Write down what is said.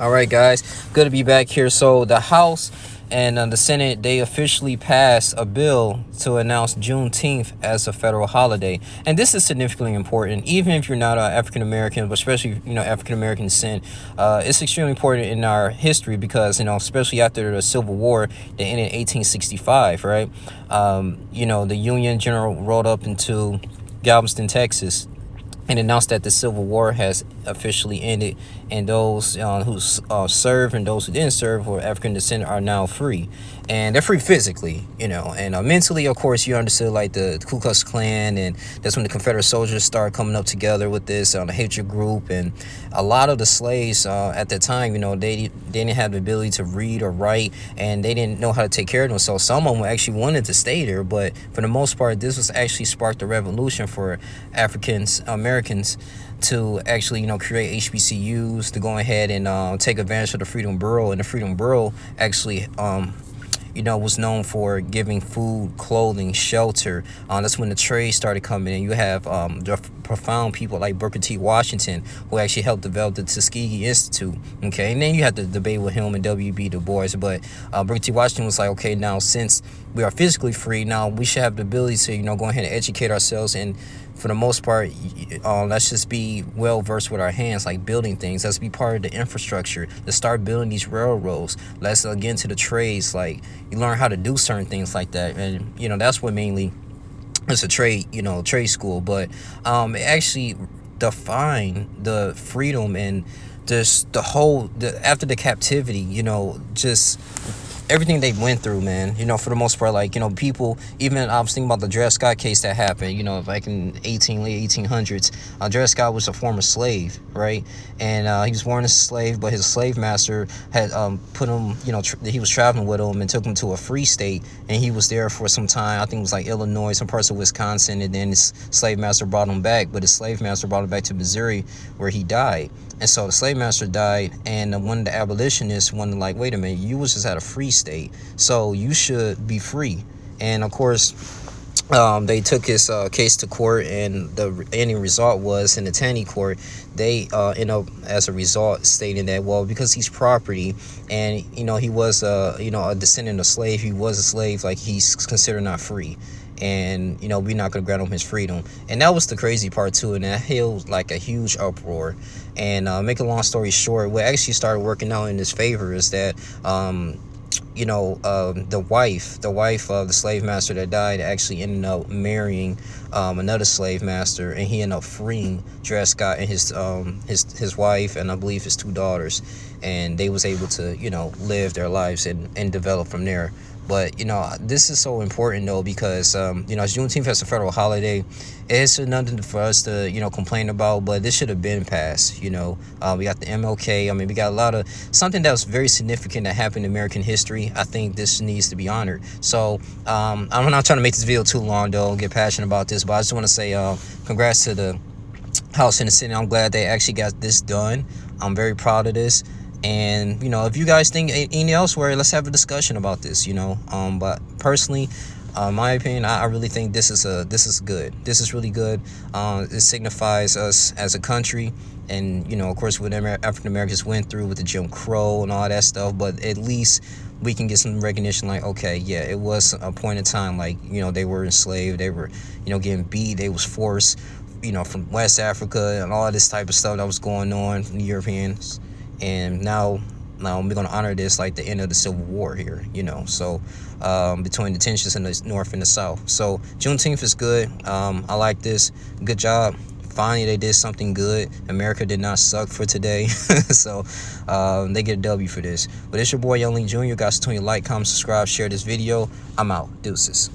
All right, guys, good to be back here. So the House and the Senate, they officially passed a bill to announce Juneteenth as a federal holiday, and this is significantly important. Even if you're not African American, but especially African American descent, it's extremely important in our history because especially after the Civil War that ended in 1865, right? The Union General rode up into Galveston, Texas, and announced that the Civil War has officially ended, and those who served and those who didn't serve who are African descent are now free, and they're free physically, and mentally, of course, you understood like the Ku Klux Klan, and that's when the Confederate soldiers started coming up together with this the hatred group, and a lot of the slaves at that time, they didn't have the ability to read or write, and they didn't know how to take care of themselves. Some of them actually wanted to stay there, but for the most part, this was actually sparked a revolution for Americans to actually create HBCUs to go ahead and take advantage of the Freedom Bureau. And the Freedom Bureau actually was known for giving food, clothing, shelter. That's when the trade started coming in. You have the profound people like Booker T. Washington, who actually helped develop the Tuskegee Institute. Okay, and then you had the debate with him and W.B. Du Bois. But Booker T. Washington was like, okay, now since we are physically free, now we should have the ability to go ahead and educate ourselves, and for the most part, let's just be well versed with our hands, like building things. Let's be part of the infrastructure. Let's start building these railroads. Let's get into the trades. Like, you learn how to do certain things like that, and that's what mainly it's a trade school. But it actually defined the freedom and just after the captivity, just everything they went through, man. For the most part, like, people, even I was thinking about the Dred Scott case that happened, back in late 1800s. Dred Scott was a former slave, right? And he was born as a slave, but his slave master had put him, he was traveling with him and took him to a free state, and he was there for some time. I think it was like Illinois, some parts of Wisconsin, and then his slave master brought him back, but his slave master brought him back to Missouri, where he died. And so the slave master died, and one of the abolitionists wanted, like, wait a minute, you was just at a free state, so you should be free. And of course, they took his case to court, and the ending result was in the Taney court, they end up as a result stating that, well, because he's property, and he was a descendant of slave, he was a slave, like, he's considered not free, and we're not going to grant him his freedom. And that was the crazy part too, and that held like a huge uproar. And make a long story short, what actually started working out in his favor is that the wife of the slave master that died actually ended up marrying another slave master, and he ended up freeing Dred Scott and his wife, and I believe his two daughters, and they was able to live their lives and develop from there. But this is so important though, because Juneteenth as a federal holiday, it's nothing for us to complain about, but this should have been passed. We got the MLK. I mean, we got a lot of something that was very significant that happened in American history. I think this needs to be honored. So I'm not trying to make this video too long though, get passionate about this, but I just want to say congrats to the House and the Senate. I'm glad they actually got this done. I'm very proud of this. And if you guys think any elsewhere, let's have a discussion about this. But personally, my opinion, I really think this is good. This is really good. It signifies us as a country, and of course what African Americans went through with the Jim Crow and all that stuff. But at least we can get some recognition, like, okay, yeah, it was a point in time, like, they were enslaved, they were getting beat, they was forced from West Africa, and all this type of stuff that was going on from the Europeans. And now we're going to honor this like the end of the Civil War here, so between the tensions in the North and the South. So Juneteenth is good. I like this. Good job. Finally, they did something good. America did not suck for today. So they get a W for this. But it's your boy, Young Lee Jr. Guys, continue to like, comment, subscribe, share this video. I'm out. Deuces.